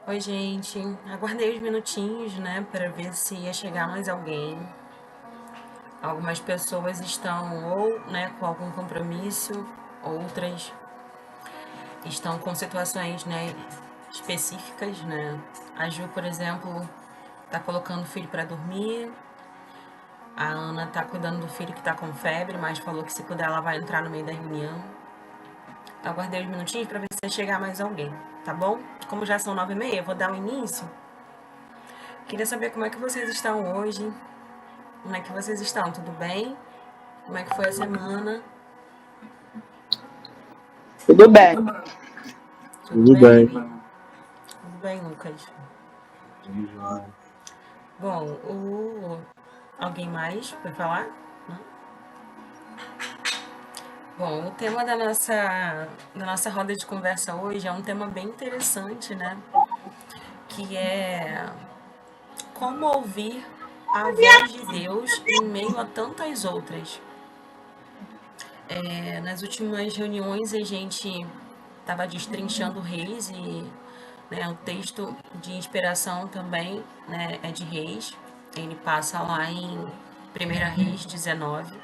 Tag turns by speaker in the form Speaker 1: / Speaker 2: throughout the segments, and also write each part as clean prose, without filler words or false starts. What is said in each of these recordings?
Speaker 1: Oi, gente. Aguardei uns minutinhos, né, para ver se ia chegar mais alguém. Algumas pessoas estão ou, né, com algum compromisso, outras estão com situações, né, específicas, né. A Ju, por exemplo, tá colocando o filho para dormir. A Ana tá cuidando do filho que tá com febre, mas falou que se puder ela vai entrar no meio da reunião. Aguardei uns minutinhos para ver se ia chegar mais alguém, tá bom? Como já são 9h30, eu vou dar o início. Queria saber como é que vocês estão hoje. Como é que vocês estão? Tudo bem? Como é que foi a semana?
Speaker 2: Tudo bem.
Speaker 1: Tudo
Speaker 3: Tudo
Speaker 1: bem?
Speaker 3: bem.
Speaker 1: Tudo bem, Lucas?
Speaker 3: Tudo jóia.
Speaker 1: Bom, alguém mais para falar? Não? Bom, o tema da nossa roda de conversa hoje é um tema bem interessante, né? Que é como ouvir a voz de Deus em meio a tantas outras. Nas últimas reuniões a gente estava destrinchando Reis e, né, o texto de inspiração também, né, é de Reis. Ele passa lá em 1 Reis 19.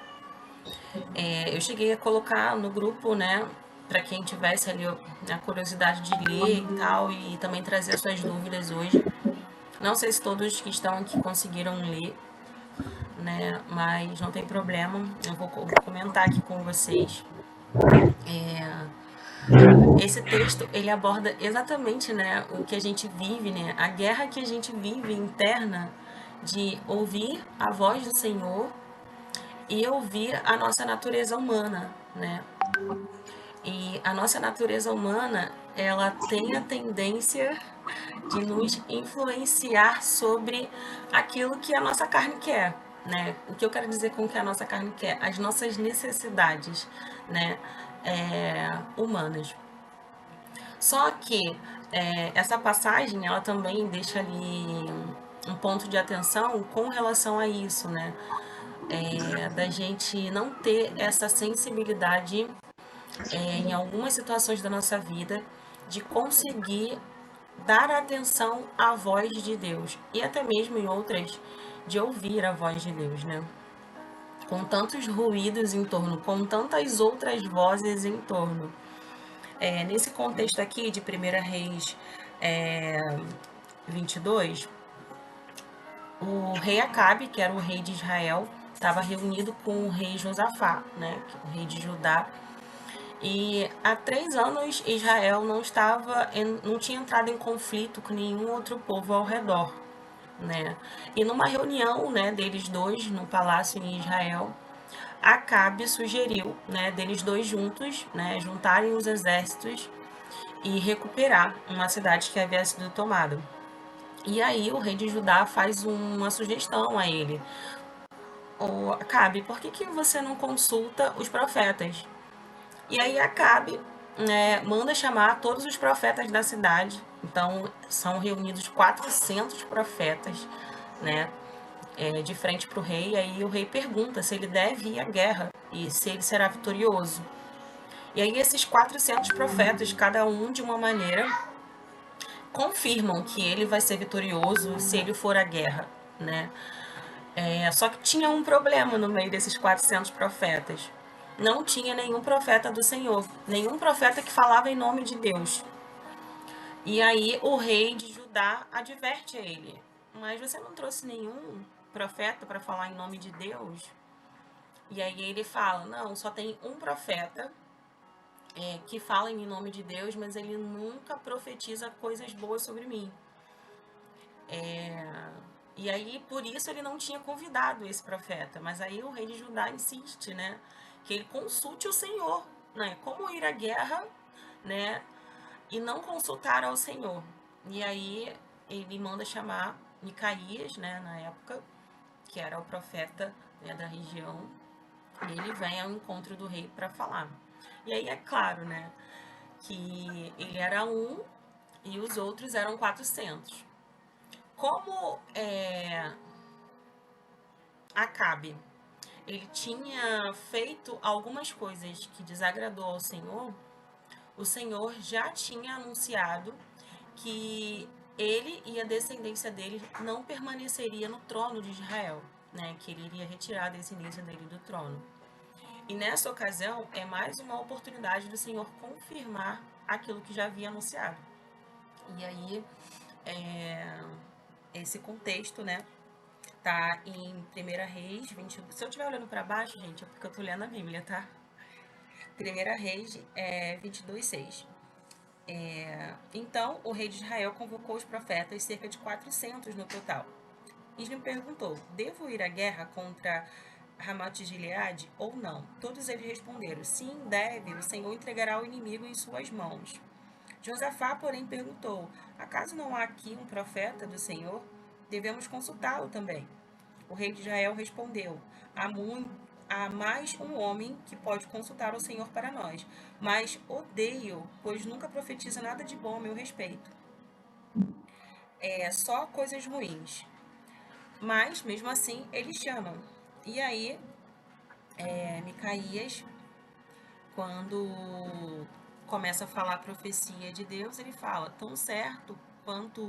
Speaker 1: Eu cheguei a colocar no grupo, né, para quem tivesse ali a curiosidade de ler e tal, e também trazer as suas dúvidas hoje. Não sei se todos que estão aqui conseguiram ler, né, mas não tem problema, eu vou comentar aqui com vocês. Esse texto, ele aborda exatamente, né, o que a gente vive, né, a guerra que a gente vive interna de ouvir a voz do Senhor e ouvir a nossa natureza humana, né? E a nossa natureza humana, ela tem a tendência de nos influenciar sobre aquilo que a nossa carne quer, né? O que eu quero dizer com o que a nossa carne quer? As nossas necessidades, né? Humanas. Só que essa passagem, ela também deixa ali um ponto de atenção com relação a isso, né? Da gente não ter essa sensibilidade em algumas situações da nossa vida de conseguir dar atenção à voz de Deus e até mesmo em outras de ouvir a voz de Deus, né? Com tantos ruídos em torno, com tantas outras vozes em torno. Nesse contexto aqui de 1 Reis 22, o rei Acabe, que era o rei de Israel, estava reunido com o rei Josafá, né, o rei de Judá. E há 3 anos Israel não tinha entrado em conflito com nenhum outro povo ao redor, né? E numa reunião, né, deles dois no palácio em Israel, Acabe sugeriu, né, deles dois juntos, né, juntarem os exércitos e recuperar uma cidade que havia sido tomada. E aí o rei de Judá faz uma sugestão a ele. Acabe, por que você não consulta os profetas? E aí Acabe, né, manda chamar todos os profetas da cidade. Então são reunidos 400 profetas, né, de frente para o rei. E aí o rei pergunta se ele deve ir à guerra e se ele será vitorioso. E aí esses 400 profetas, cada um de uma maneira, confirmam que ele vai ser vitorioso se ele for à guerra, né? Só que tinha um problema no meio desses 400 profetas. Não tinha nenhum profeta do Senhor, nenhum profeta que falava em nome de Deus. E aí o rei de Judá adverte a ele: mas você não trouxe nenhum profeta para falar em nome de Deus? E aí ele fala: não, só tem um profeta que fala em nome de Deus, mas ele nunca profetiza coisas boas sobre mim. E aí, por isso, ele não tinha convidado esse profeta. Mas aí o rei de Judá insiste, né? Que ele consulte o Senhor, né? Como ir à guerra, né? E não consultar ao Senhor. E aí ele manda chamar Micaías, né? Na época, que era o profeta, né, da região. E ele vem ao encontro do rei para falar. E aí é claro, né? Que ele era um e os outros eram 400. Como Acabe ele tinha feito algumas coisas que desagradou ao Senhor, o Senhor já tinha anunciado que ele e a descendência dele não permaneceria no trono de Israel, né? Que ele iria retirar a descendência dele do trono. E nessa ocasião é mais uma oportunidade do Senhor confirmar aquilo que já havia anunciado. E aí, esse contexto, né? Tá em 1 Reis 20. Se eu estiver olhando para baixo, gente, é porque eu tô lendo a Bíblia, tá? 1 Reis 22:6. Então, o rei de Israel convocou os profetas, cerca de 400 no total. E me perguntou: devo ir à guerra contra Ramate de Gileade ou não? Todos eles responderam: sim, deve, o Senhor entregará o inimigo em suas mãos. Josafá, porém, perguntou: acaso não há aqui um profeta do Senhor? Devemos consultá-lo também. O rei de Israel respondeu: há mais um homem que pode consultar o Senhor para nós, mas odeio, pois nunca profetiza nada de bom a meu respeito. É só coisas ruins. Mas, mesmo assim, eles chamam. E aí, Micaías, quando começa a falar a profecia de Deus, ele fala: tão certo quanto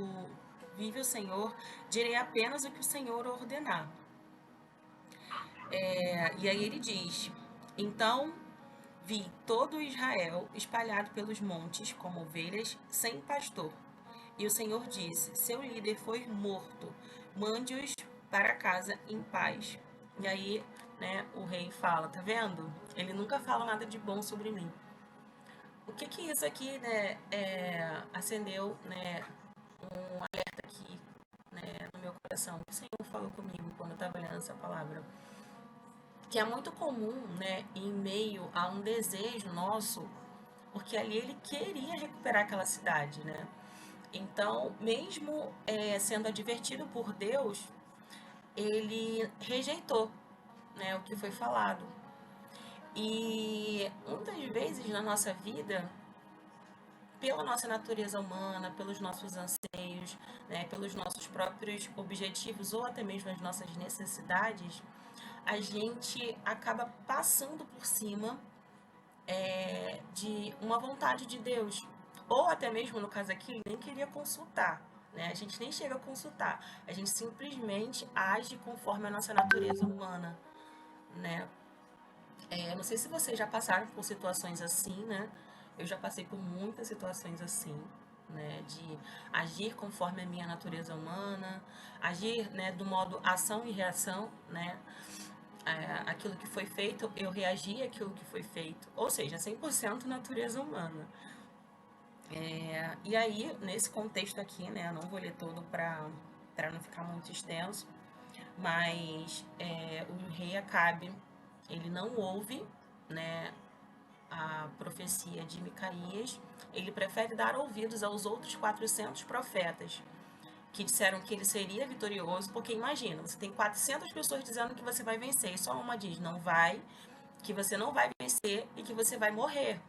Speaker 1: vive o Senhor, direi apenas o que o Senhor ordenar. E aí ele diz: então vi todo Israel espalhado pelos montes como ovelhas sem pastor. E o Senhor disse: seu líder foi morto, mande-os para casa em paz. E aí, né, o rei fala: tá vendo? Ele nunca fala nada de bom sobre mim. O que que isso aqui, né, acendeu, né, um alerta aqui, né, no meu coração? O Senhor falou comigo quando eu estava lendo essa palavra. Que é muito comum, né, em meio a um desejo nosso, porque ali ele queria recuperar aquela cidade, né? Então, mesmo sendo advertido por Deus, ele rejeitou, né, o que foi falado. E muitas vezes na nossa vida, pela nossa natureza humana, pelos nossos anseios, né, pelos nossos próprios objetivos ou até mesmo as nossas necessidades, a gente acaba passando por cima de uma vontade de Deus. Ou até mesmo, no caso aqui, nem queria consultar. Né? A gente nem chega a consultar. A gente simplesmente age conforme a nossa natureza humana. Né? Não sei se vocês já passaram por situações assim, né? Eu já passei por muitas situações assim. Né, de agir conforme a minha natureza humana, agir, né, do modo ação e reação, né, aquilo que foi feito, eu reagi àquilo que foi feito. Ou seja, 100% natureza humana. E aí, nesse contexto aqui, né, eu não vou ler todo para não ficar muito extenso, mas o rei Acabe, ele não ouve, né, a profecia de Micaías, ele prefere dar ouvidos aos outros 400 profetas, que disseram que ele seria vitorioso, porque imagina, você tem 400 pessoas dizendo que você vai vencer, e só uma diz, não vai, que você não vai vencer e que você vai morrer.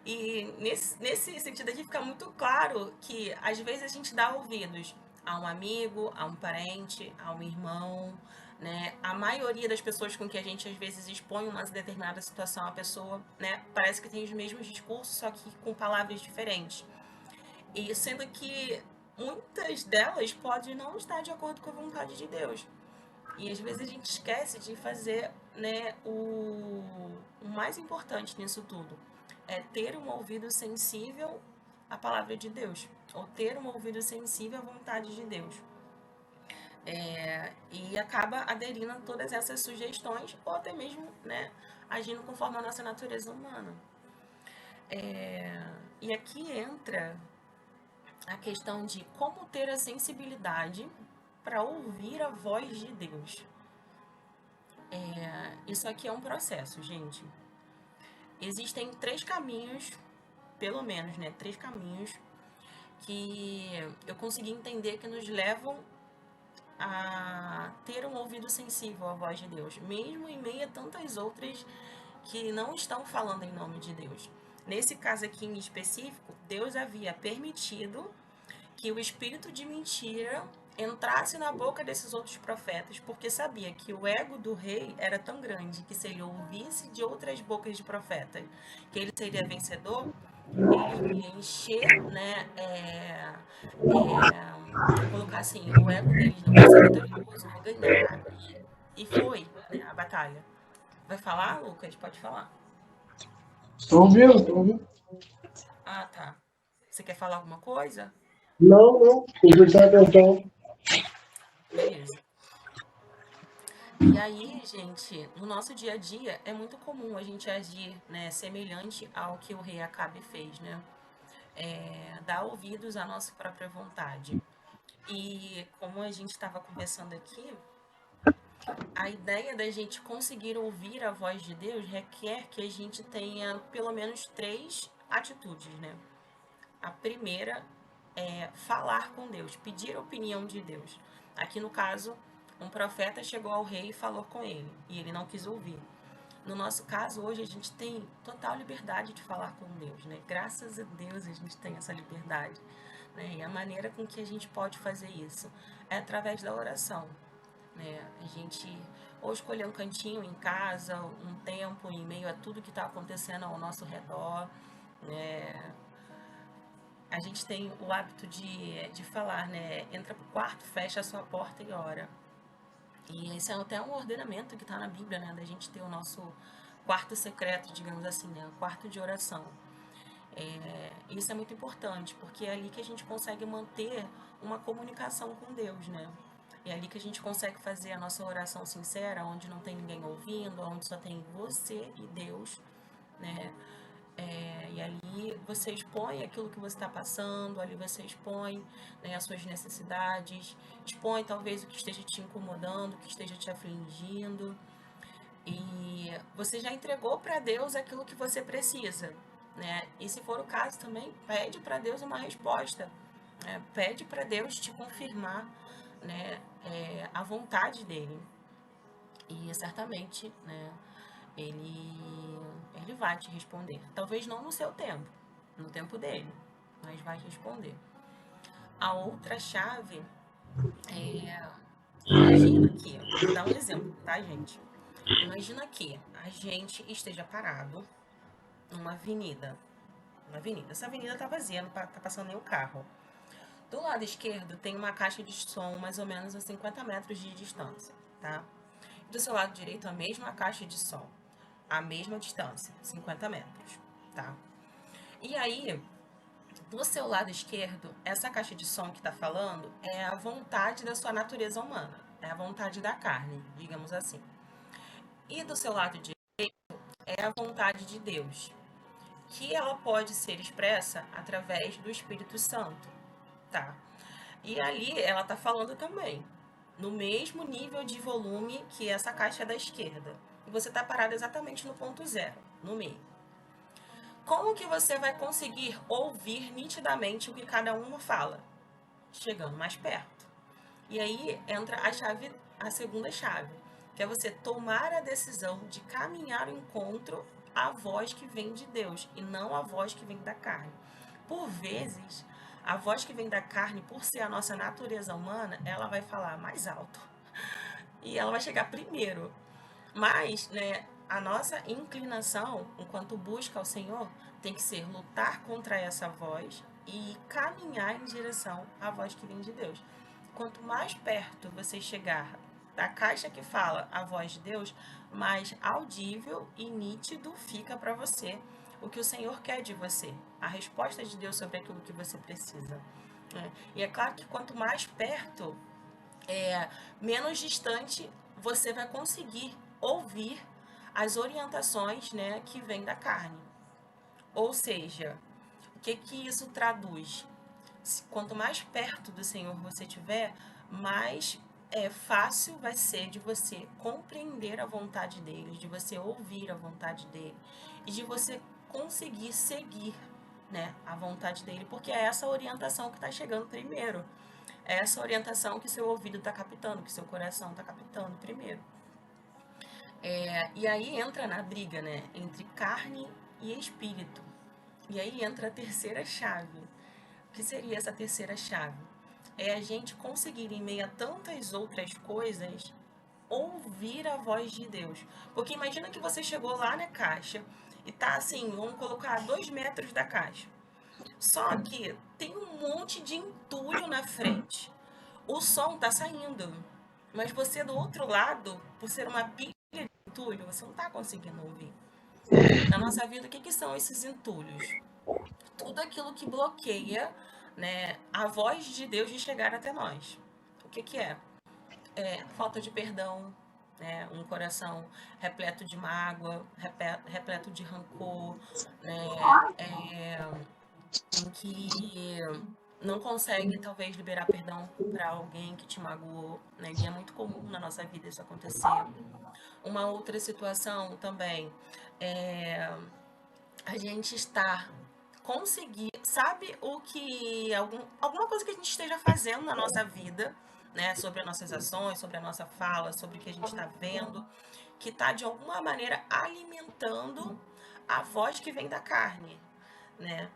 Speaker 1: E nesse sentido aqui fica muito claro que às vezes a gente dá ouvidos a um amigo, a um parente, a um irmão, né? A maioria das pessoas com que a gente às vezes expõe uma determinada situação, a pessoa, né, parece que tem os mesmos discursos, só que com palavras diferentes. E sendo que muitas delas podem não estar de acordo com a vontade de Deus. E às vezes a gente esquece de fazer, né, o mais importante nisso tudo. É ter um ouvido sensível à palavra de Deus. Ou ter um ouvido sensível à vontade de Deus. E acaba aderindo a todas essas sugestões, ou até mesmo, né, agindo conforme a nossa natureza humana. E aqui entra a questão de como ter a sensibilidade para ouvir a voz de Deus. Isso aqui é um processo, gente. Existem 3 caminhos, pelo menos, né? 3 caminhos que eu consegui entender que nos levam a ter um ouvido sensível à voz de Deus, mesmo em meio a tantas outras que não estão falando em nome de Deus. Nesse caso aqui em específico, Deus havia permitido que o espírito de mentira entrasse na boca desses outros profetas, porque sabia que o ego do rei era tão grande que se ele ouvisse de outras bocas de profetas que ele seria vencedor, ele iria encher, né, colocar assim, o ego deles, não, vou ser vitorioso, vou ganhar, e foi, né, a batalha. Vai falar, Lucas? Pode falar.
Speaker 3: Estou ouvindo, estou ouvindo.
Speaker 1: Ah, tá. Você quer falar alguma coisa?
Speaker 3: Não, não. Conversar então.
Speaker 1: Beleza. E aí, gente, no nosso dia a dia é muito comum a gente agir, né, semelhante ao que o rei Acabe fez, né? Dar ouvidos à nossa própria vontade. E como a gente estava conversando aqui, a ideia da gente conseguir ouvir a voz de Deus requer que a gente tenha pelo menos três atitudes, né? A primeira é falar com Deus, pedir a opinião de Deus. Aqui no caso, um profeta chegou ao rei e falou com ele, e ele não quis ouvir. No nosso caso, hoje a gente tem total liberdade de falar com Deus, né? Graças a Deus a gente tem essa liberdade, né? E a maneira com que a gente pode fazer isso é através da oração, né? A gente ou escolher um cantinho em casa, um tempo em meio a tudo que está acontecendo ao nosso redor, né? A gente tem o hábito de falar, né? Entra pro quarto, fecha a sua porta e ora. E esse é até um ordenamento que está na Bíblia, né? Da gente ter o nosso quarto secreto, digamos assim, né? O quarto de oração. Isso é muito importante, porque é ali que a gente consegue manter uma comunicação com Deus, né? É ali que a gente consegue fazer a nossa oração sincera, onde não tem ninguém ouvindo, onde só tem você e Deus, né? E ali você expõe aquilo que você está passando, ali você expõe, né, as suas necessidades, expõe talvez o que esteja te incomodando, o que esteja te afligindo. E você já entregou para Deus aquilo que você precisa, né? E se for o caso também, pede para Deus uma resposta, né? Pede para Deus te confirmar, né, a vontade dele. E certamente, né, ele vai te responder. Talvez não no seu tempo, no tempo dele, mas vai responder. A outra chave é, imagina que, vou dar um exemplo, tá, gente? Imagina que a gente esteja parado numa avenida. Uma avenida. Essa avenida tá vazia, não tá passando nenhum carro. Do lado esquerdo tem uma caixa de som mais ou menos a 50 metros de distância, tá? Do seu lado direito, a mesma caixa de som, a mesma distância, 50 metros, tá? E aí, do seu lado esquerdo, essa caixa de som que está falando é a vontade da sua natureza humana, é a vontade da carne, digamos assim. E do seu lado direito é a vontade de Deus, que ela pode ser expressa através do Espírito Santo, tá? E ali ela está falando também, no mesmo nível de volume que essa caixa da esquerda. E você está parado exatamente no ponto zero, no meio. Como que você vai conseguir ouvir nitidamente o que cada uma fala? Chegando mais perto. E aí entra a segunda chave, que é você tomar a decisão de caminhar ao encontro à voz que vem de Deus e não a voz que vem da carne. Por vezes, a voz que vem da carne, por ser a nossa natureza humana, ela vai falar mais alto e ela vai chegar primeiro. Mas, né, a nossa inclinação, enquanto busca ao Senhor, tem que ser lutar contra essa voz e caminhar em direção à voz que vem de Deus. Quanto mais perto você chegar da caixa que fala a voz de Deus, mais audível e nítido fica para você o que o Senhor quer de você, a resposta de Deus sobre aquilo que você precisa. E é claro que quanto mais perto, menos distante você vai conseguir ouvir as orientações, né, que vêm da carne. Ou seja, o que que isso traduz? Quanto mais perto do Senhor você estiver, mais fácil vai ser de você compreender a vontade dele, de você ouvir a vontade dele e de você conseguir seguir, né, a vontade dele, porque é essa orientação que está chegando primeiro. É essa orientação que seu ouvido está captando, que seu coração está captando primeiro. E aí entra na briga, né, entre carne e espírito. E aí entra a terceira chave. O que seria essa terceira chave? é a gente conseguir, em meio a tantas outras coisas, ouvir a voz de Deus. Porque imagina que você chegou lá na caixa e tá assim, vamos colocar a 2 metros da caixa. Só que tem um monte de entulho na frente. O som tá saindo, mas você do outro lado, por ser uma pilha de entulho, você não tá conseguindo ouvir. Na nossa vida, o que são esses entulhos? Tudo aquilo que bloqueia, né, a voz de Deus de chegar até nós. O que é? Falta de perdão, né, um coração repleto de mágoa, repleto de rancor, né, em que não consegue talvez liberar perdão para alguém que te magoou, né? E é muito comum na nossa vida isso acontecer. Uma outra situação também é a gente estar conseguir, sabe o que alguma coisa que a gente esteja fazendo na nossa vida, né, sobre as nossas ações, sobre a nossa fala, sobre o que a gente está vendo, que está de alguma maneira alimentando a voz que vem da carne, né?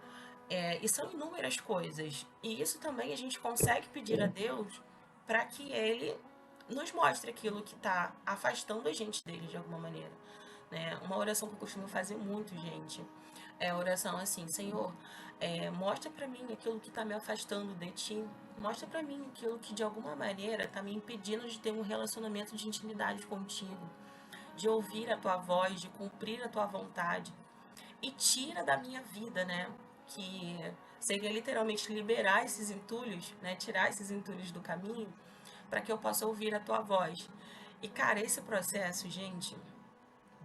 Speaker 1: E são inúmeras coisas. E isso também a gente consegue pedir a Deus para que Ele nos mostre aquilo que está afastando a gente dele de alguma maneira. Né? Uma oração que eu costumo fazer muito, gente, é a oração assim: Senhor, mostra para mim aquilo que está me afastando de Ti. Mostra para mim aquilo que de alguma maneira está me impedindo de ter um relacionamento de intimidade contigo, de ouvir a Tua voz, de cumprir a Tua vontade. E tira da minha vida, né? Que seria literalmente liberar esses entulhos, né? Tirar esses entulhos do caminho, para que eu possa ouvir a tua voz. E cara, esse processo, gente,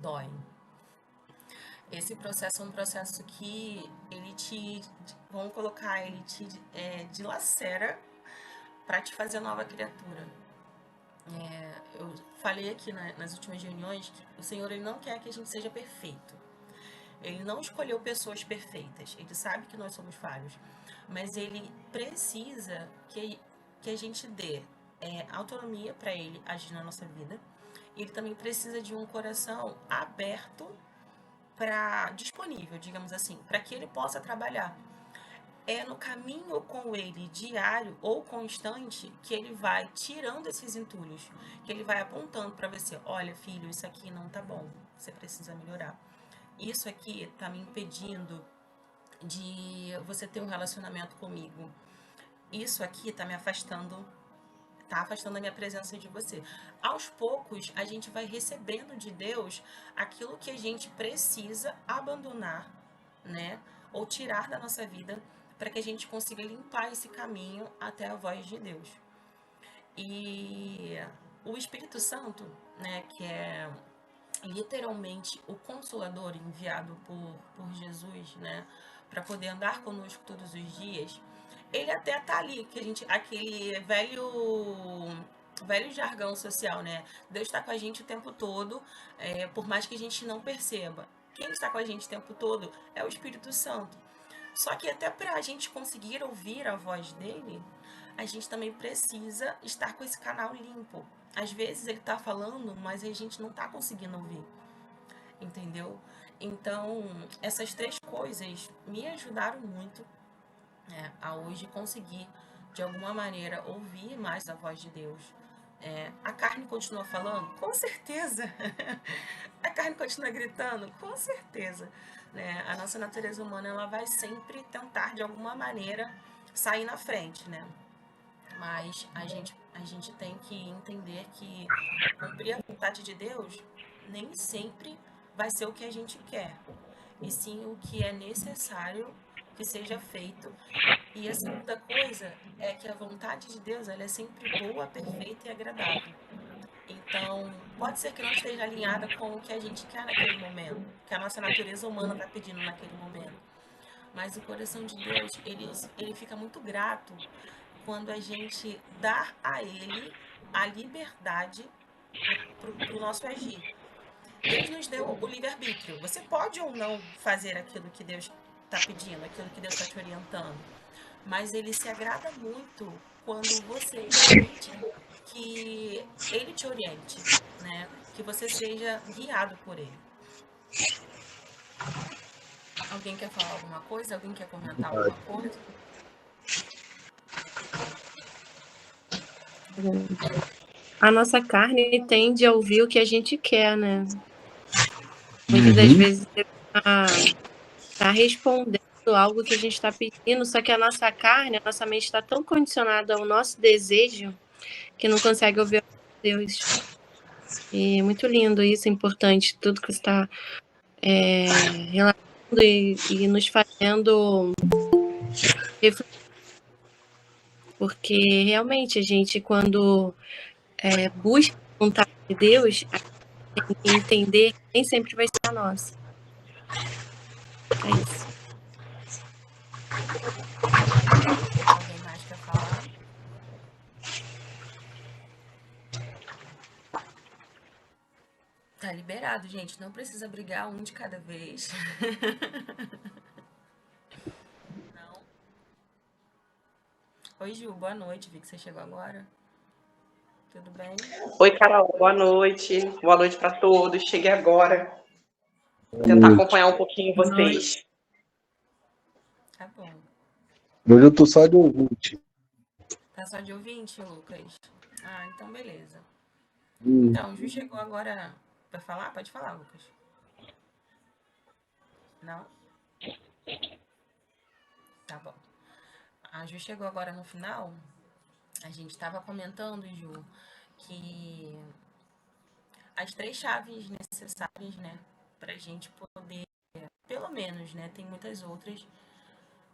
Speaker 1: dói. Esse processo é um processo que ele te, vamos colocar, ele te dilacera para te fazer nova criatura. Eu falei aqui nas últimas reuniões que o Senhor ele não quer que a gente seja perfeito. Ele não escolheu pessoas perfeitas. Ele sabe que nós somos falhos. Mas ele precisa que a gente dê autonomia para ele agir na nossa vida. Ele também precisa de um coração aberto, disponível, digamos assim, para que ele possa trabalhar. É no caminho com ele diário ou constante que ele vai tirando esses entulhos, que ele vai apontando para você: olha, filho, isso aqui não tá bom, você precisa melhorar. Isso aqui tá me impedindo de você ter um relacionamento comigo. Isso aqui tá afastando a minha presença de você. Aos poucos, a gente vai recebendo de Deus aquilo que a gente precisa abandonar, né? Ou tirar da nossa vida para que a gente consiga limpar esse caminho até a voz de Deus. E o Espírito Santo, né, que é literalmente o consolador enviado por Jesus, né, para poder andar conosco todos os dias, ele até tá ali, que a gente, aquele velho jargão social, né? Deus está com a gente o tempo todo, por mais que a gente não perceba. Quem está com a gente o tempo todo é o Espírito Santo. Só que até para a gente conseguir ouvir a voz dele, a gente também precisa estar com esse canal limpo. Às vezes ele está falando, mas a gente não está conseguindo ouvir, entendeu? Então, essas três coisas me ajudaram muito, né, a hoje conseguir, de alguma maneira, ouvir mais a voz de Deus. A carne continua falando? Com certeza. A carne continua gritando? Com certeza. Né? A nossa natureza humana ela vai sempre tentar, de alguma maneira, sair na frente, né? Mas a gente tem que entender que cumprir a vontade de Deus nem sempre vai ser o que a gente quer, e sim o que é necessário que seja feito. E a segunda coisa é que a vontade de Deus ela é sempre boa, perfeita e agradável. Então, pode ser que não esteja alinhada com o que a gente quer naquele momento, que a nossa natureza humana está pedindo naquele momento. Mas o coração de Deus, ele fica muito grato quando a gente dá a Ele a liberdade para o nosso agir. Deus nos deu o livre-arbítrio. Você pode ou não fazer aquilo que Deus está pedindo, aquilo que Deus está te orientando. Mas Ele se agrada muito quando você permite que Ele te oriente, né? Que você seja guiado por Ele. Alguém quer falar alguma coisa? Alguém quer comentar alguma coisa?
Speaker 2: A nossa carne tende a ouvir o que a gente quer, né? Muitas das vezes tá respondendo algo que a gente está pedindo, só que a nossa carne, a nossa mente está tão condicionada ao nosso desejo que não consegue ouvir a voz de Deus. E é muito lindo isso, é importante, tudo que está relatando e nos fazendo refletir, porque realmente a gente, quando busca a vontade de Deus, a gente tem que entender que nem sempre vai ser a nossa. É isso.
Speaker 1: Alguém mais quer falar? Tá liberado, gente. Não precisa brigar um de cada vez. Não. Oi, Ju. Boa noite. Vi que você chegou agora. Tudo bem?
Speaker 4: Oi, Carol, boa noite. Boa noite para todos. Cheguei agora. Vou tentar acompanhar um pouquinho vocês.
Speaker 1: Tá bom.
Speaker 3: Hoje eu tô só de ouvinte.
Speaker 1: Tá só de ouvinte, Lucas? Ah, então beleza.
Speaker 3: Hum.
Speaker 1: Então, Ju chegou agora pra falar? Pode falar, Lucas. Não? Tá bom. A Ju chegou agora no final. A gente tava comentando, Ju, que as 3 chaves necessárias, né, pra gente poder, pelo menos, né, tem muitas outras,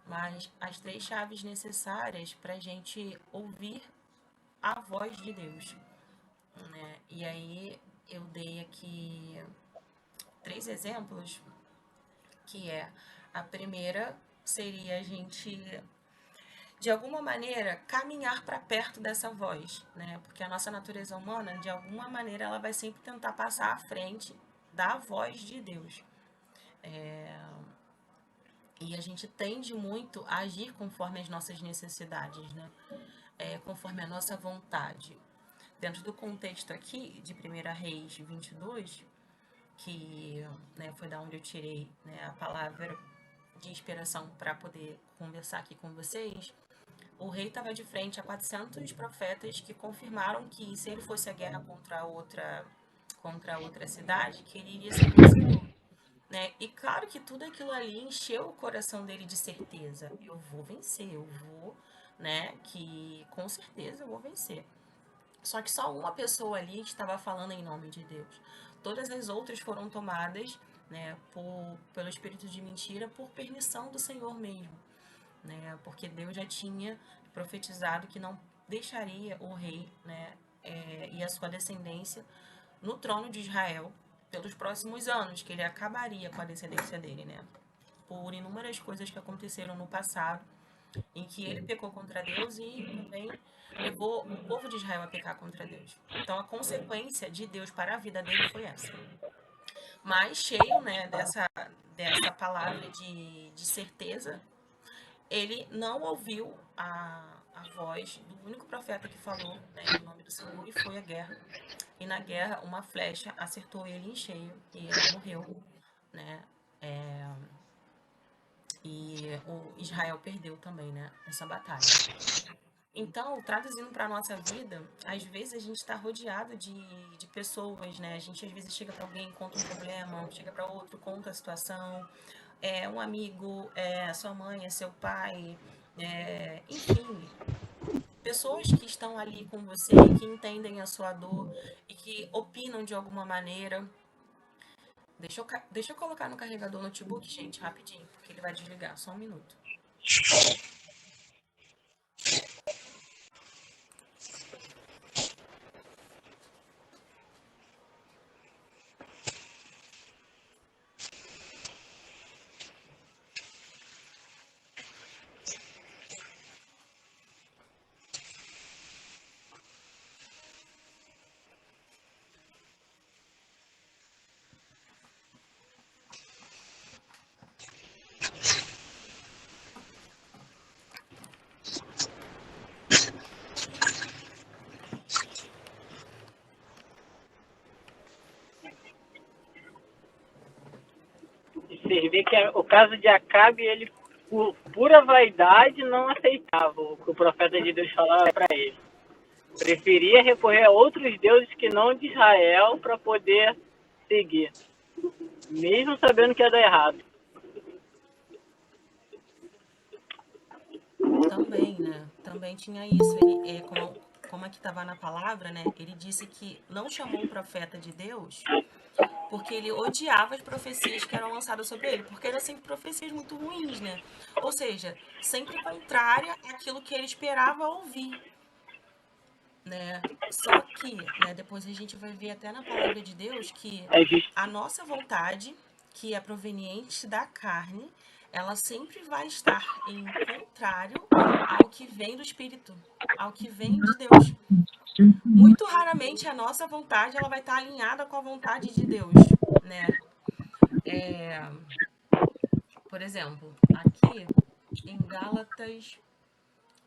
Speaker 1: mas as 3 chaves necessárias pra gente ouvir a voz de Deus, né? E aí eu dei aqui 3 exemplos, que é a primeira seria a gente de alguma maneira caminhar para perto dessa voz, né? Porque a nossa natureza humana, de alguma maneira, ela vai sempre tentar passar à frente da voz de Deus. E a gente tende muito a agir conforme as nossas necessidades, né? Conforme a nossa vontade. Dentro do contexto aqui de 1 Reis 22, que, né, foi da onde eu tirei, né, a palavra de inspiração para poder conversar aqui com vocês, o rei estava de frente a 400 profetas que confirmaram que se ele fosse a guerra contra outra cidade, que ele iria ser vencedor, né? E claro que tudo aquilo ali encheu o coração dele de certeza. Eu vou vencer, eu vou, né? Que com certeza eu vou vencer. Só que só uma pessoa ali estava falando em nome de Deus. Todas as outras foram tomadas, né, pelo espírito de mentira, por permissão do Senhor mesmo, né? Porque Deus já tinha profetizado que não deixaria o rei, né, e a sua descendência no trono de Israel pelos próximos anos, que ele acabaria com a descendência dele, né? Por inúmeras coisas que aconteceram no passado, em que ele pecou contra Deus e também levou o povo de Israel a pecar contra Deus. Então, a consequência de Deus para a vida dele foi essa. Mas, cheio, né, dessa palavra de certeza, ele não ouviu a voz do único profeta que falou, né, em nome do Senhor, e foi à guerra. E na guerra, uma flecha acertou ele em cheio e ele morreu, né? E o Israel perdeu também, né, essa batalha. Então, traduzindo para a nossa vida, às vezes a gente está rodeado de pessoas, né? A gente às vezes chega para alguém, conta um problema, chega para outro, conta a situação. É um amigo, é sua mãe, é seu pai, enfim, pessoas que estão ali com você, que entendem a sua dor e que opinam de alguma maneira. Deixa eu colocar no carregador notebook, gente, rapidinho, porque ele vai desligar, só um minuto.
Speaker 5: Você vê que o caso de Acabe, ele, por pura vaidade, não aceitava o que o profeta de Deus falava para ele. preferia recorrer a outros deuses que não de Israel para poder seguir, mesmo sabendo que ia dar errado.
Speaker 1: Também, né? Também tinha isso. Ele, como aqui estava na palavra, né? Ele disse que não chamou o profeta de Deus porque ele odiava as profecias que eram lançadas sobre ele, porque eram sempre profecias muito ruins, né? Ou seja, sempre contrária àquilo que ele esperava ouvir, né? Só que, né, depois a gente vai ver até na palavra de Deus que
Speaker 5: É justo.
Speaker 1: a nossa vontade, que é proveniente da carne, ela sempre vai estar em contrário ao que vem do Espírito, ao que vem de Deus. Muito raramente a nossa vontade ela vai estar alinhada com a vontade de Deus, né? Por exemplo, aqui em Gálatas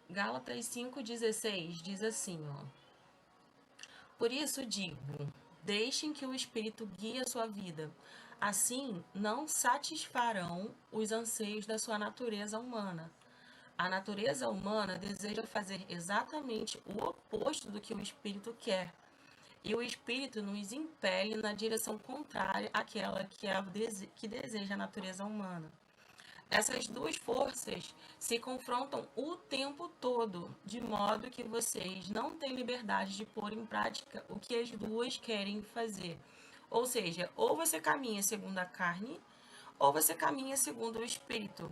Speaker 1: 5,16 diz assim, ó. Por isso digo, deixem que o Espírito guie a sua vida. Assim, não satisfarão os anseios da sua natureza humana. A natureza humana deseja fazer exatamente o oposto do que o Espírito quer. E o Espírito nos impele na direção contrária àquela que deseja a natureza humana. Essas duas forças se confrontam o tempo todo, de modo que vocês não têm liberdade de pôr em prática o que as duas querem fazer. Ou seja, ou você caminha segundo a carne, ou você caminha segundo o espírito.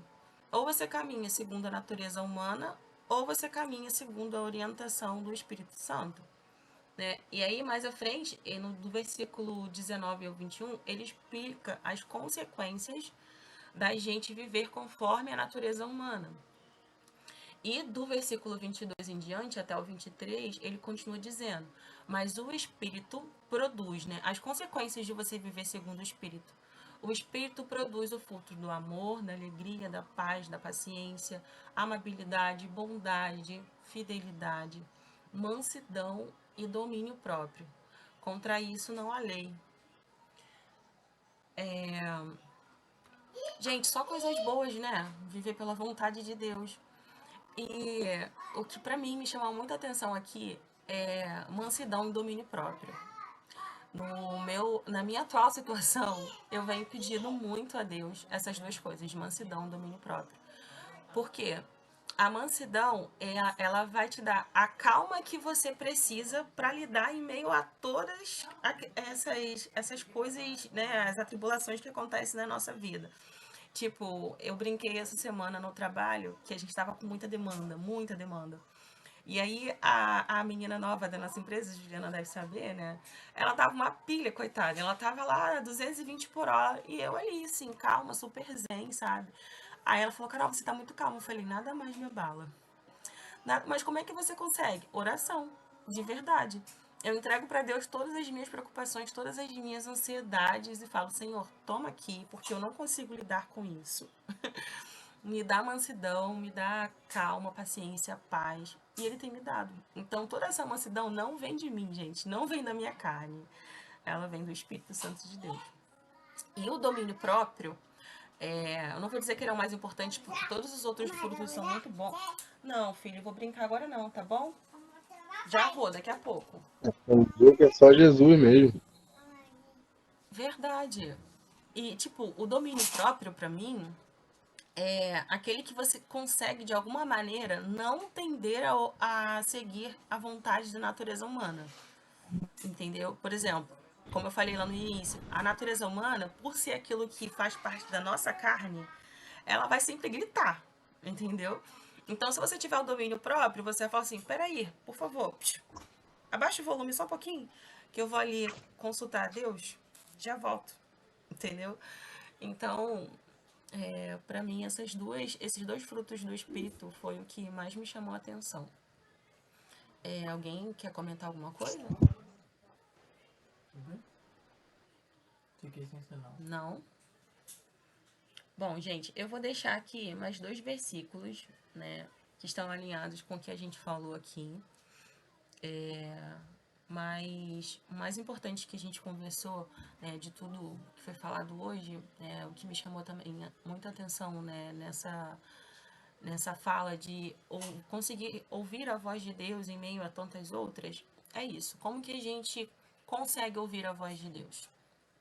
Speaker 1: Ou você caminha segundo a natureza humana, ou você caminha segundo a orientação do Espírito Santo. Né? E aí, mais à frente, do versículo 19 ao 21, ele explica as consequências da gente viver conforme a natureza humana. E do versículo 22 em diante, até o 23, ele continua dizendo, mas o Espírito produz, né, as consequências de você viver segundo o Espírito. O Espírito produz o fruto do amor, da alegria, da paz, da paciência, amabilidade, bondade, fidelidade, mansidão e domínio próprio. Contra isso não há lei. Gente, só coisas boas, né? Viver pela vontade de Deus. E o que pra mim me chama muita atenção aqui é mansidão e domínio próprio. Na minha atual situação, eu venho pedindo muito a Deus essas duas coisas, mansidão e domínio próprio. Por quê? A mansidão, ela vai te dar a calma que você precisa para lidar em meio a todas essas coisas, né, as atribulações que acontecem na nossa vida. Tipo, eu brinquei essa semana no trabalho que a gente estava com muita demanda, muita demanda. E aí a menina nova da nossa empresa, a Juliana deve saber, né? Ela tava uma pilha, coitada. Ela tava lá a 220 por hora e eu ali, assim, calma, super zen, sabe? Aí ela falou, Carol, você tá muito calma. Eu falei, nada mais me abala. Mas como é que você consegue? Oração, de verdade. Eu entrego para Deus todas as minhas preocupações, todas as minhas ansiedades e falo, Senhor, toma aqui, porque eu não consigo lidar com isso. Me dá mansidão, me dá calma, paciência, paz. E Ele tem me dado. Então, toda essa mansidão não vem de mim, gente. Não vem da minha carne. Ela vem do Espírito Santo de Deus. E o domínio próprio, eu não vou dizer que ele é o mais importante, porque todos os outros frutos são muito bons. Não, filho, eu vou brincar agora não, tá bom? Já vou, daqui a pouco.
Speaker 3: Então, dizer que é só Jesus mesmo.
Speaker 1: Verdade. E, tipo, o domínio próprio, pra mim, é aquele que você consegue, de alguma maneira, não tender a seguir a vontade da natureza humana. Entendeu? Por exemplo, como eu falei lá no início, a natureza humana, por ser aquilo que faz parte da nossa carne, ela vai sempre gritar. Entendeu? Então, se você tiver o domínio próprio, você vai falar assim, peraí, por favor, abaixa o volume só um pouquinho, que eu vou ali consultar a Deus, já volto, entendeu? Então, para mim, esses dois frutos do Espírito foi o que mais me chamou a atenção. Alguém quer comentar alguma coisa?
Speaker 6: Fiquei sem sinal.
Speaker 1: Não? Bom, gente, eu vou deixar aqui mais 2 versículos, né, que estão alinhados com o que a gente falou aqui. Mas o mais importante que a gente conversou, né, de tudo que foi falado hoje, o que me chamou também muita atenção, né, nessa fala de conseguir ouvir a voz de Deus em meio a tantas outras, é isso. Como que a gente consegue ouvir a voz de Deus?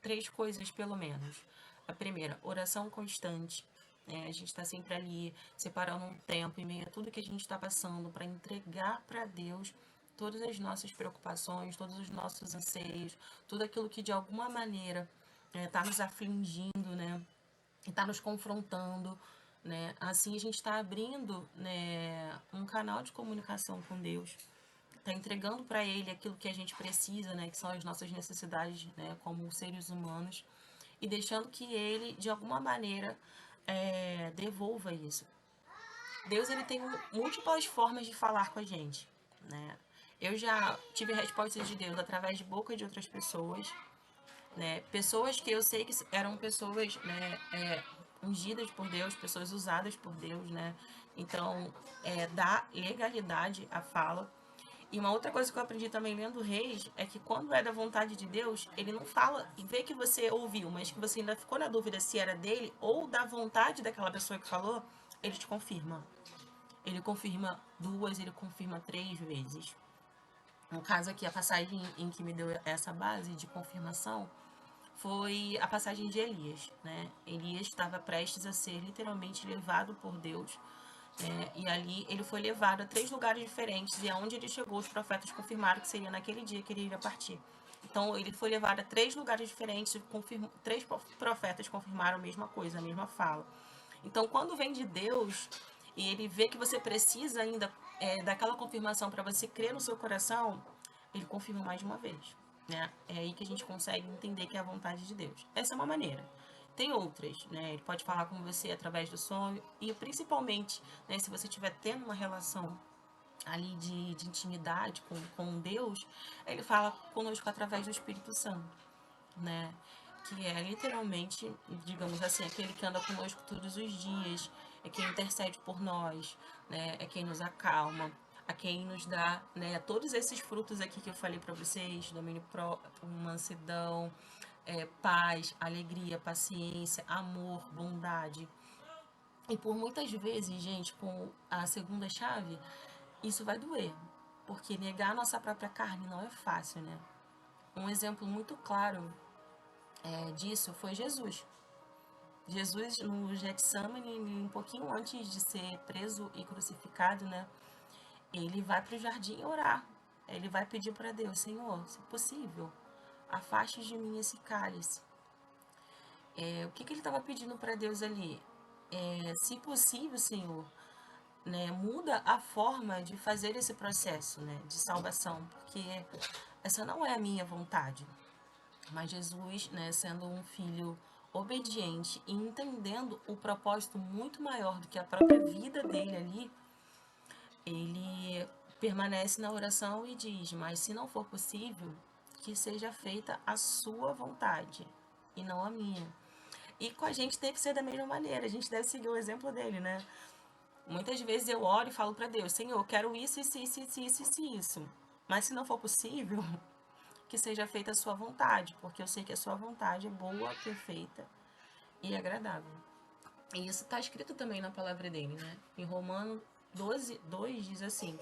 Speaker 1: 3 coisas, pelo menos. A primeira, oração constante. A gente está sempre ali, separando um tempo em meio a tudo que a gente está passando para entregar para Deus todas as nossas preocupações, todos os nossos anseios, tudo aquilo que de alguma maneira está nos afligindo, né? Está nos confrontando, né? Assim a gente está abrindo, né, um canal de comunicação com Deus, está entregando para Ele aquilo que a gente precisa, né, que são as nossas necessidades, né, como seres humanos, e deixando que Ele, de alguma maneira, devolva isso. Deus ele tem múltiplas formas de falar com a gente, né? Eu já tive respostas de Deus através de boca de outras pessoas, né? Pessoas que eu sei que eram pessoas, né, ungidas por Deus, pessoas usadas por Deus, né? Então, dá legalidade à fala. E uma outra coisa que eu aprendi também lendo Reis é que quando é da vontade de Deus, ele não fala e vê que você ouviu, mas que você ainda ficou na dúvida se era dele ou da vontade daquela pessoa que falou, ele te confirma. Ele confirma 2, ele confirma 3 vezes. No caso aqui, a passagem em que me deu essa base de confirmação foi a passagem de Elias, né? Elias estava prestes a ser literalmente levado por Deus, e ali ele foi levado a 3 lugares diferentes, e aonde ele chegou, os profetas confirmaram que seria naquele dia que ele iria partir. Então ele foi levado a 3 lugares diferentes, 3 profetas confirmaram a mesma coisa, a mesma fala. Então quando vem de Deus e ele vê que você precisa ainda daquela confirmação para você crer no seu coração, ele confirma mais de uma vez, né? É aí que a gente consegue entender que é a vontade de Deus. Essa é uma maneira. Tem outras, né? Ele pode falar com você através do sonho e principalmente, né, se você estiver tendo uma relação ali de intimidade com Deus, ele fala conosco através do Espírito Santo, né? Que é literalmente, digamos assim, aquele que anda conosco todos os dias, é quem intercede por nós, né? É quem nos acalma, a quem nos dá, né, todos esses frutos aqui que eu falei para vocês, domínio próprio, mansidão, paz, alegria, paciência, amor, bondade. E por muitas vezes, gente, com a segunda chave, isso vai doer, porque negar a nossa própria carne não é fácil, né? Um exemplo muito claro disso foi Jesus. Jesus, no Getsemane, um pouquinho antes de ser preso e crucificado, né? Ele vai para o jardim orar. Ele vai pedir para Deus, Senhor, se possível, afaste de mim esse cálice. O que ele estava pedindo para Deus ali? Se possível, Senhor, né, muda a forma de fazer esse processo, né, de salvação, porque essa não é a minha vontade. Mas Jesus, né, sendo um filho obediente e entendendo o propósito muito maior do que a própria vida dele ali, ele permanece na oração e diz: mas se não for possível, que seja feita a sua vontade e não a minha. E com a gente tem que ser da mesma maneira, a gente deve seguir o exemplo dele, né? Muitas vezes eu oro e falo para Deus: Senhor, eu quero isso, isso. Mas se não for possível, que seja feita a sua vontade, porque eu sei que a sua vontade é boa, perfeita e agradável. E isso está escrito também na palavra dele, né? Em Romanos 12:2 diz assim: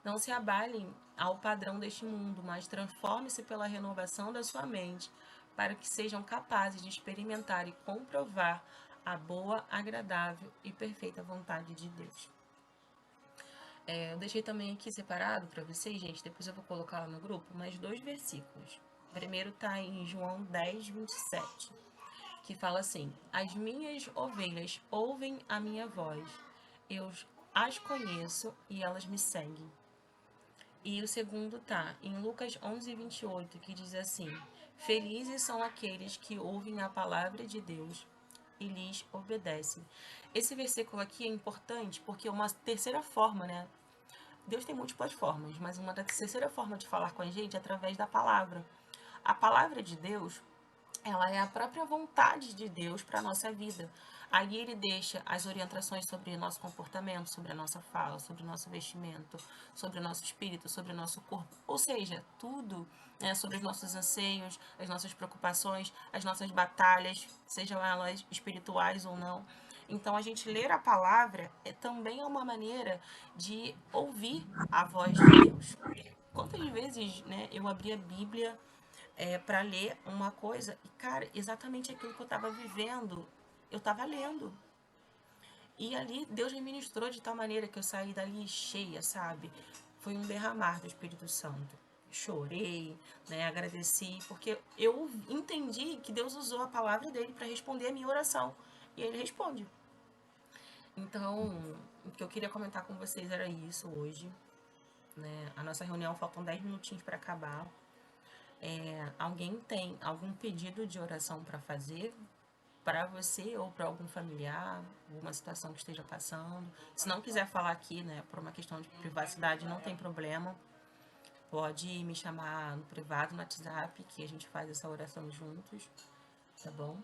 Speaker 1: não se abalem ao padrão deste mundo, mas transforme-se pela renovação da sua mente, para que sejam capazes de experimentar e comprovar a boa, agradável e perfeita vontade de Deus. Eu deixei também aqui separado para vocês, gente, depois eu vou colocar lá no grupo, mais 2 versículos. O primeiro está em João 10:27, que fala assim: as minhas ovelhas ouvem a minha voz, eu as conheço e elas me seguem. E o segundo tá em Lucas 11:28, que diz assim: felizes são aqueles que ouvem a palavra de Deus e lhes obedecem. Esse versículo aqui é importante porque é uma terceira forma, né? Deus tem múltiplas formas, mas uma terceira forma de falar com a gente é através da palavra. A palavra de Deus, ela é a própria vontade de Deus para a nossa vida. Aí ele deixa as orientações sobre o nosso comportamento, sobre a nossa fala, sobre o nosso vestimento, sobre o nosso espírito, sobre o nosso corpo. Ou seja, tudo, né, sobre os nossos anseios, as nossas preocupações, as nossas batalhas, sejam elas espirituais ou não. Então, a gente ler a palavra também é uma maneira de ouvir a voz de Deus. Quantas vezes, né, eu abri a Bíblia para ler uma coisa e, cara, exatamente aquilo que eu estava vivendo, eu estava lendo. E ali Deus me ministrou de tal maneira que eu saí dali cheia, sabe? Foi um derramar do Espírito Santo. Chorei, né? Agradeci, porque eu entendi que Deus usou a palavra dele para responder a minha oração. E ele responde. Então, o que eu queria comentar com vocês era isso hoje, né? A nossa reunião faltam 10 minutinhos para acabar. Alguém tem algum pedido de oração para fazer? Para você ou para algum familiar, alguma situação que esteja passando. Se não quiser falar aqui, né, por uma questão de privacidade, não tem problema. Pode me chamar no privado, no WhatsApp, que a gente faz essa oração juntos, tá bom?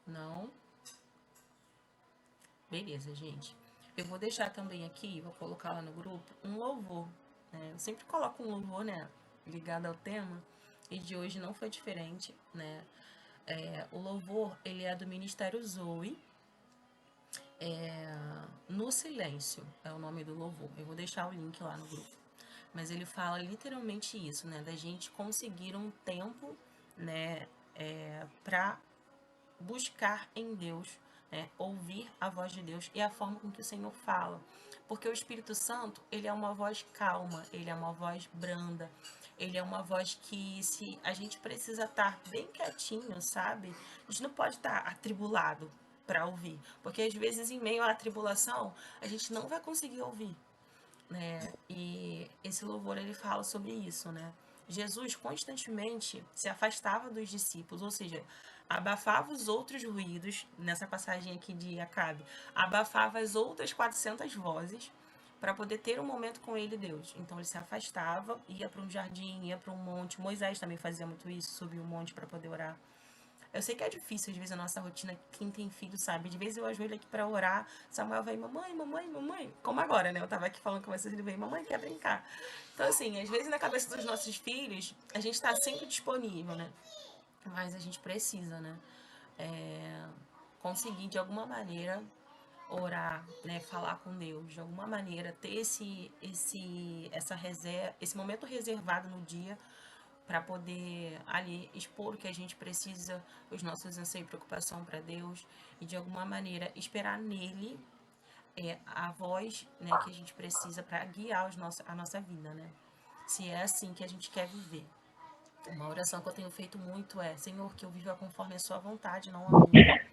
Speaker 1: Não? Beleza, gente. Eu vou deixar também aqui, vou colocar lá no grupo, um louvor, né? Eu sempre coloco um louvor, né, ligado ao tema, e de hoje não foi diferente, né? O louvor, ele é do Ministério Zoe, No Silêncio, é o nome do louvor. Eu vou deixar o link lá no grupo. Mas ele fala literalmente isso, né? Da gente conseguir um tempo, né? Para buscar em Deus, né? Ouvir a voz de Deus e a forma com que o Senhor fala. Porque o Espírito Santo, ele é uma voz calma, ele é uma voz branda, ele é uma voz que se a gente precisa estar bem quietinho, sabe? A gente não pode estar atribulado para ouvir, porque às vezes em meio à tribulação a gente não vai conseguir ouvir, né? E esse louvor ele fala sobre isso, né? Jesus constantemente se afastava dos discípulos, ou seja, abafava os outros ruídos, nessa passagem aqui de Acabe, abafava as outras 400 vozes para poder ter um momento com ele, Deus. Então ele se afastava, ia para um jardim, ia para um monte. Moisés também fazia muito isso, subia um monte para poder orar. Eu sei que é difícil, às vezes, a nossa rotina, quem tem filho sabe. De vez eu ajoelho aqui pra orar, Samuel vem, mamãe, mamãe, mamãe. Como agora, né? Eu tava aqui falando com vocês, ele vem, mamãe, quer brincar. Então, assim, às vezes na cabeça dos nossos filhos, a gente tá sempre disponível, né? Mas a gente precisa, né? Conseguir, de alguma maneira, orar, né? Falar com Deus. De alguma maneira, ter esse momento reservado no dia para poder ali expor o que a gente precisa, os nossos anseios e preocupação para Deus e de alguma maneira esperar nele a voz, né, que a gente precisa para guiar a nossa vida, né? Se é assim que a gente quer viver. Uma oração que eu tenho feito muito é: Senhor, que eu viva conforme a sua vontade, não a minha.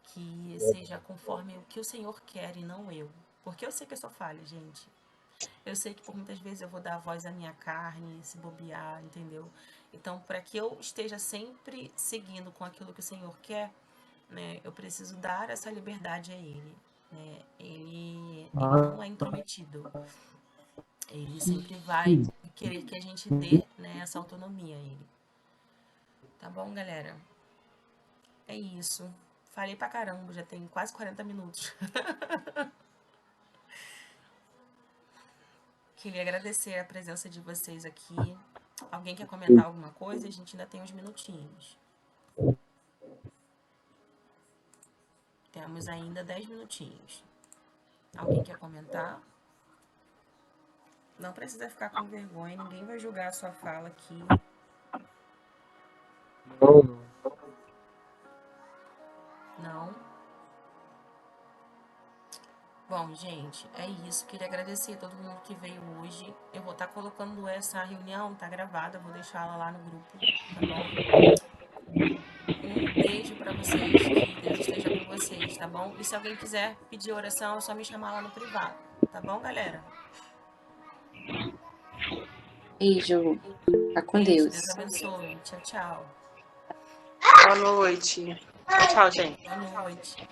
Speaker 1: Que seja conforme o que o Senhor quer e não eu. Porque eu sei que eu sou falha, gente. Eu sei que por muitas vezes eu vou dar voz à minha carne, se bobear, entendeu? Então, para que eu esteja sempre seguindo com aquilo que o Senhor quer, né, eu preciso dar essa liberdade a Ele, né? Ele não é intrometido. Ele sempre vai querer que a gente dê, né, essa autonomia a Ele. Tá bom, galera? É isso. Falei pra caramba, já tem quase 40 minutos. Queria agradecer a presença de vocês aqui. Alguém quer comentar alguma coisa? A gente ainda tem uns minutinhos. Temos ainda 10 minutinhos. Alguém quer comentar? Não precisa ficar com vergonha, ninguém vai julgar a sua fala aqui.
Speaker 3: Não.
Speaker 1: Não? Bom, gente, é isso. Queria agradecer a todo mundo que veio hoje. Eu vou estar colocando essa reunião, tá gravada, vou deixar ela lá no grupo, tá bom? Um beijo pra vocês, que Deus esteja com vocês, tá bom? E se alguém quiser pedir oração, é só me chamar lá no privado, tá bom, galera?
Speaker 2: Beijo. Fica com
Speaker 1: Beijo,
Speaker 2: Deus.
Speaker 1: Deus abençoe. Tchau, tchau.
Speaker 4: Boa noite. Tchau, tchau, gente.
Speaker 1: Boa noite.